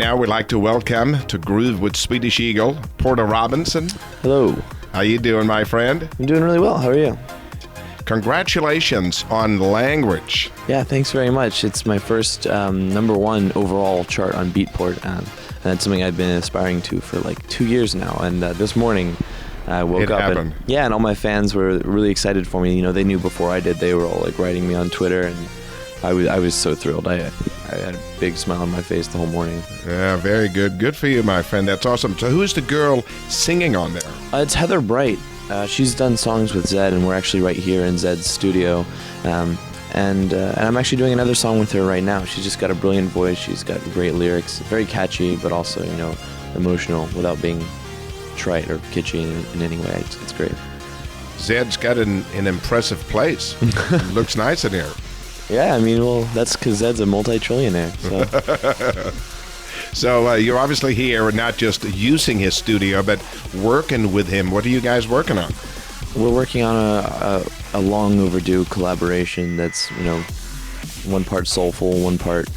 now we'd like to welcome to Groove with Swedish Egil, Porter Robinson. Hello. How you doing, my friend? I'm doing really well. How are you? Congratulations on Language. Yeah, thanks very much. It's my first #1 overall chart on Beatport, and that's something I've been aspiring to for like 2 years now. And this morning, I woke up and and all my fans were really excited for me. You know, they knew before I did. They were all like writing me on Twitter, and I was so thrilled. I had a big smile on my face the whole morning. Yeah, very good. Good for you, my friend. That's awesome. So who's the girl singing on there? It's Heather Bright. She's done songs with Zed, and we're actually right here in Zed's studio. And I'm actually doing another song with her right now. She's just got a brilliant voice. She's got great lyrics, very catchy, but also, you know, emotional without being trite or kitschy in any way. It's great. Zed's got an impressive place. It looks nice in here. Yeah, I mean, well, that's because Zed's a multi-trillionaire. So. So you're obviously here, not just using his studio, but working with him. What are you guys working on? We're working on a long overdue collaboration that's, you know, one part soulful, one part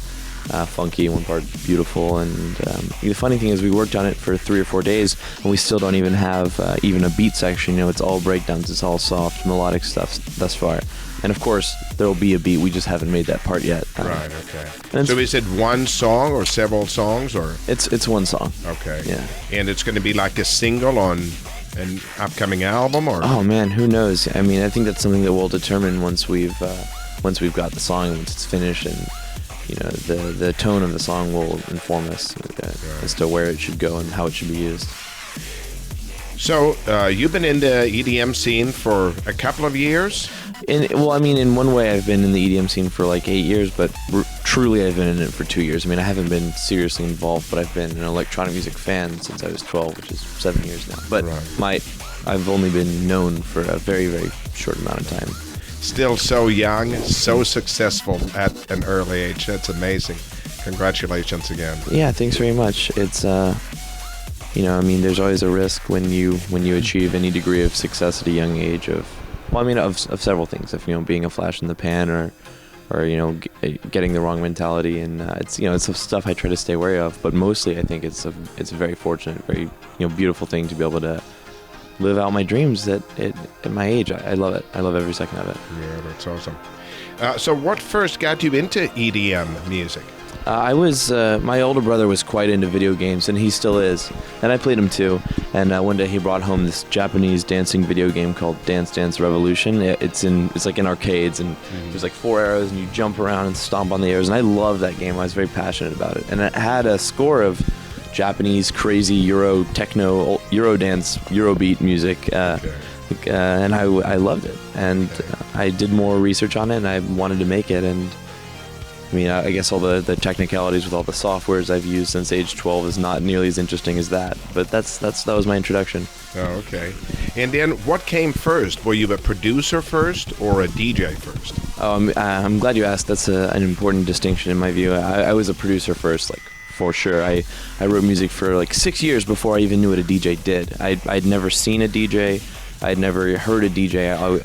funky, one part beautiful. And the funny thing is we worked on it for 3 or 4 days, and we still don't even have even a beat section. You know, it's all breakdowns. It's all soft, melodic stuff thus far. And of course, there will be a beat. We just haven't made that part yet. Right. Okay. So is it one song or several songs, or? It's one song. Okay. Yeah. And it's going to be like a single on an upcoming album, or? Oh man, who knows? I mean, I think that's something that we'll determine once we've got the song, once it's finished, and you know, the tone of the song will inform us as to where it should go and how it should be used. So you've been in the EDM scene for a couple of years? Well, I mean, in one way, I've been in the EDM scene for like 8 years, but truly, I've been in it for 2 years. I mean, I haven't been seriously involved, but I've been an electronic music fan since I was 12, which is 7 years now. But I've only been known for a very, very short amount of time. Still so young, so successful at an early age. That's amazing. Congratulations again. Yeah, thanks very much. It's you know, I mean, there's always a risk when you achieve any degree of success at a young age of several things. If, you know, being a flash in the pan, or you know, getting the wrong mentality, and it's, you know, it's stuff I try to stay wary of. But mostly, I think it's a very fortunate, very, you know, beautiful thing to be able to live out my dreams at my age. I love it. I love every second of it. Yeah, that's awesome. So what first got you into EDM music? My older brother was quite into video games, and he still is, and I played him too. And one day he brought home this Japanese dancing video game called Dance Dance Revolution. It's like in arcades, and there's like 4 arrows, and you jump around and stomp on the arrows. And I loved that game. I was very passionate about it, and it had a score of Japanese crazy Euro techno, Euro dance, Eurobeat music, and I loved it. And I did more research on it, and I wanted to make it. And I mean, I guess all the technicalities with all the softwares I've used since age 12 is not nearly as interesting as that. But that was my introduction. Oh, okay. And then what came first? Were you a producer first or a DJ first? Oh, I'm glad you asked. That's an important distinction in my view. I was a producer first, like, for sure. I wrote music for like 6 years before I even knew what a DJ did. I'd never seen a DJ. I'd never heard a DJ. I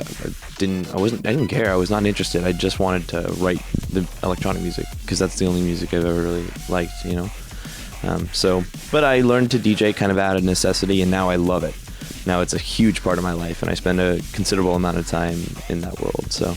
didn't care. I was not interested. I just wanted to write the electronic music because that's the only music I've ever really liked, you know. But I learned to DJ kind of out of necessity, and now I love it. Now it's a huge part of my life, and I spend a considerable amount of time in that world. So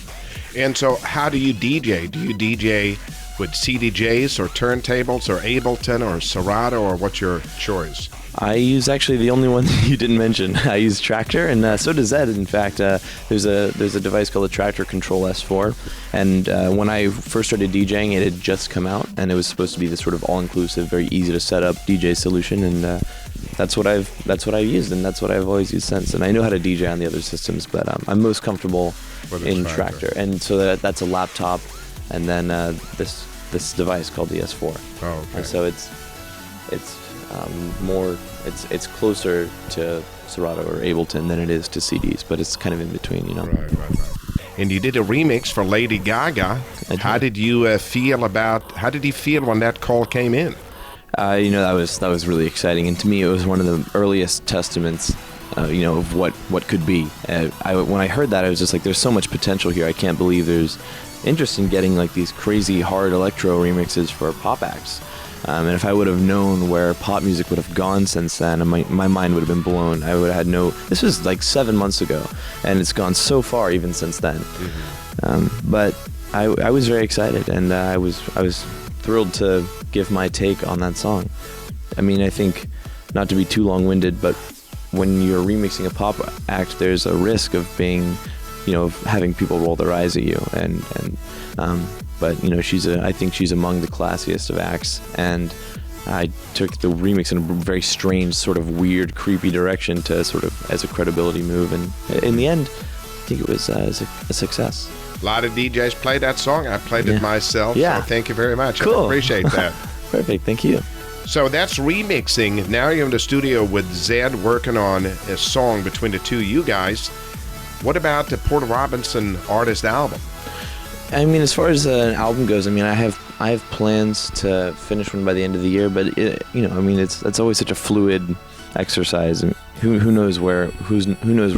how do you DJ? Do you DJ with CDJs or turntables or Ableton or Serato, or what's your choice? I use actually the only one that you didn't mention. I use Traktor, and so does Zed. In fact, there's a device called the Traktor Control S4, and when I first started DJing, it had just come out, and it was supposed to be this sort of all-inclusive, very easy to set up DJ solution, and that's what I've used, and that's what I've always used since. And I know how to DJ on the other systems, but I'm most comfortable in Traktor, and so that's a laptop, and then this device called the S4. Oh, okay. And so it's it's closer to Serato or Ableton than it is to CDs, but it's kind of in between, you know. Right. And you did a remix for Lady Gaga. How did you feel when that call came in? You know, that was really exciting, and to me, it was one of the earliest testaments, you know, of what could be. When I heard that, I was just like, there's so much potential here. I can't believe there's interest in getting like these crazy hard electro remixes for pop acts. And if I would have known where pop music would have gone since then, my mind would have been blown. I would have had no. This was like 7 months ago, and it's gone so far even since then. But I was very excited, and I was thrilled to give my take on that song. I mean, I think, not to be too long-winded, but when you're remixing a pop act, there's a risk of being, of having people roll their eyes at you, but I think she's among the classiest of acts, and I took the remix in a very strange, sort of weird, creepy direction to sort of as a credibility move, and in the end, I think it was a success. A lot of DJs play that song. I played it myself, so thank you very much. Cool. I appreciate that. Perfect, thank you. So that's remixing. Now you're in the studio with Zed working on a song between the two of you guys. What about the Porter Robinson artist album? I mean, as far as an album goes, I mean, I have plans to finish one by the end of the year, but it's always such a fluid exercise, and who knows where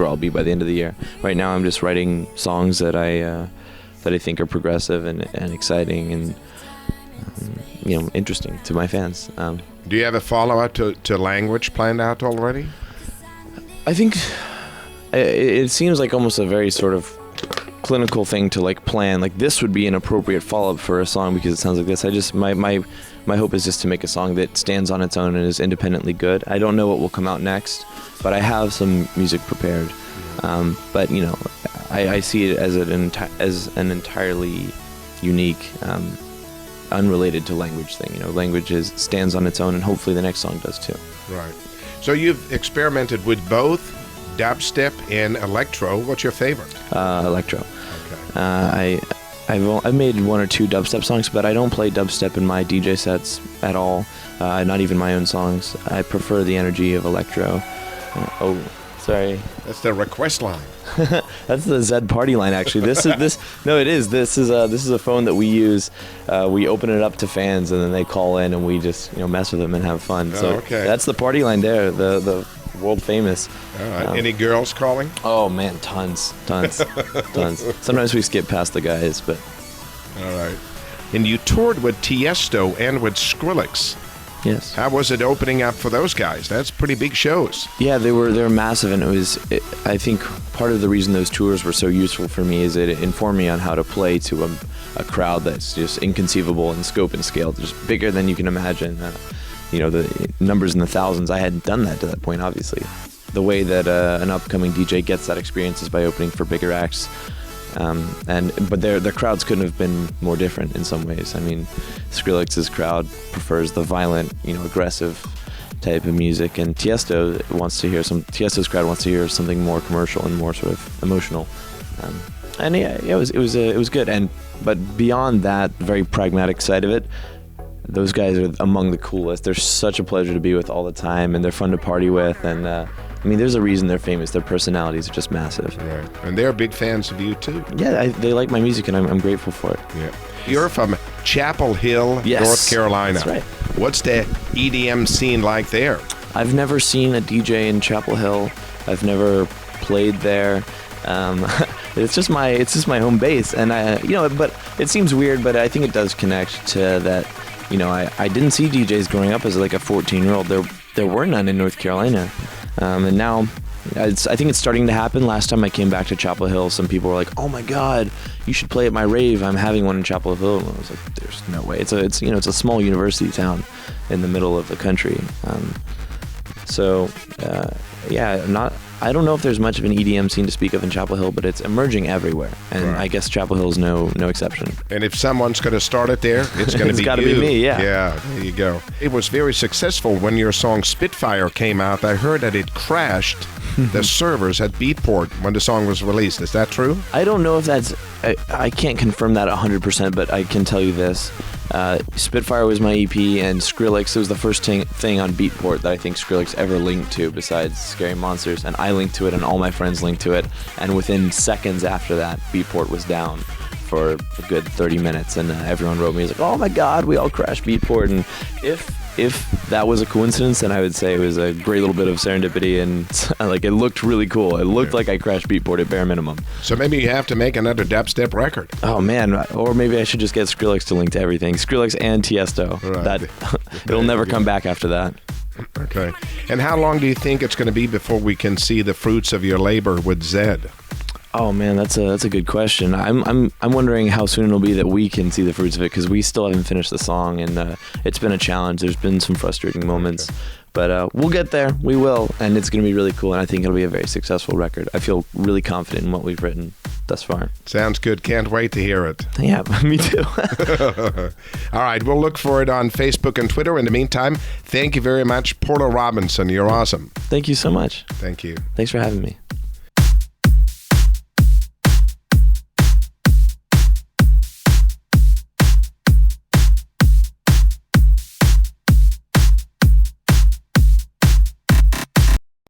I'll be by the end of the year. Right now, I'm just writing songs that I think are progressive and exciting and interesting to my fans. Do you have a follow-up to Language planned out already? I think it seems like almost a very sort of clinical thing to like plan. Like, this would be an appropriate follow-up for a song because it sounds like this. My hope is just to make a song that stands on its own and is independently good. I don't know what will come out next, but I have some music prepared. But I see it as an entirely unique, unrelated to Language thing. Language stands on its own, and hopefully the next song does too. Right. So you've experimented with both dubstep and electro. What's your favorite? Electro. Okay. I've made 1 or 2 dubstep songs, but I don't play dubstep in my DJ sets at all. Not even my own songs. I prefer the energy of electro. Sorry. That's the request line. That's the Zed party line, actually. This is a phone that we use. We open it up to fans, and then they call in, and we just mess with them and have fun. So that's the party line there. The world famous. All right. Any girls calling? Oh man, tons. Sometimes we skip past the guys, but. All right. And you toured with Tiesto and with Skrillex. Yes. How was it opening up for those guys? That's pretty big shows. Yeah, they were massive, and I think part of the reason those tours were so useful for me is it informed me on how to play to a crowd that's just inconceivable in scope and scale, just bigger than you can imagine. The numbers in the thousands. I hadn't done that to that point, obviously. The way that an upcoming DJ gets that experience is by opening for bigger acts. But their crowds couldn't have been more different in some ways. I mean, Skrillex's crowd prefers the violent, aggressive type of music, and Tiesto's crowd wants to hear something more commercial and more sort of emotional. It was good. But beyond that very pragmatic side of it, those guys are among the coolest. They're such a pleasure to be with all the time, and they're fun to party with. And there's a reason they're famous. Their personalities are just massive. Right, and they're big fans of you too. Yeah, they like my music, and I'm grateful for it. Yeah, you're from Chapel Hill, North Carolina. That's right. What's the EDM scene like there? I've never seen a DJ in Chapel Hill. I've never played there. It's just my home base, and but it seems weird, but I think it does connect to that. I didn't see DJs growing up as like a 14-year-old. There were none in North Carolina, and now I think it's starting to happen. Last time I came back to Chapel Hill, some people were like, "Oh my God, you should play at my rave. I'm having one in Chapel Hill." And I was like, "There's no way." It's a small university town in the middle of the country. I don't know if there's much of an EDM scene to speak of in Chapel Hill, but it's emerging everywhere, and I guess Chapel Hill's no exception. And if someone's going to start it there, it's going to be you. It's got to be me, yeah. Yeah, there you go. It was very successful when your song Spitfire came out. I heard that it crashed the servers at Beatport when the song was released. Is that true? I don't know if that's... I can't confirm that 100%, but I can tell you this. Spitfire was my EP, and Skrillex, it was the first thing on Beatport that I think Skrillex ever linked to besides Scary Monsters, and I linked to it, and all my friends linked to it, and within seconds after that, Beatport was down for a good 30 minutes, and everyone wrote me, like, "Oh my God, we all crashed Beatport," and if if that was a coincidence, then I would say it was a great little bit of serendipity, and like it looked really cool. It looked like I crashed beatport at bare minimum. So maybe you have to make another dubstep record. Oh man, or maybe I should just get Skrillex to link to everything. Skrillex and Tiesto. Right. That it'll never come back after that. Okay. And how long do you think it's going to be before we can see the fruits of your labor with Zed? Oh man, that's a good question. I'm wondering how soon it'll be that we can see the fruits of it, because we still haven't finished the song, and it's been a challenge. There's been some frustrating moments, but we'll get there. We will, and it's going to be really cool. And I think it'll be a very successful record. I feel really confident in what we've written thus far. Sounds good. Can't wait to hear it. Yeah, me too. All right, we'll look for it on Facebook and Twitter. In the meantime, thank you very much, Porter Robinson. You're awesome. Thank you so much. Thank you. Thanks for having me.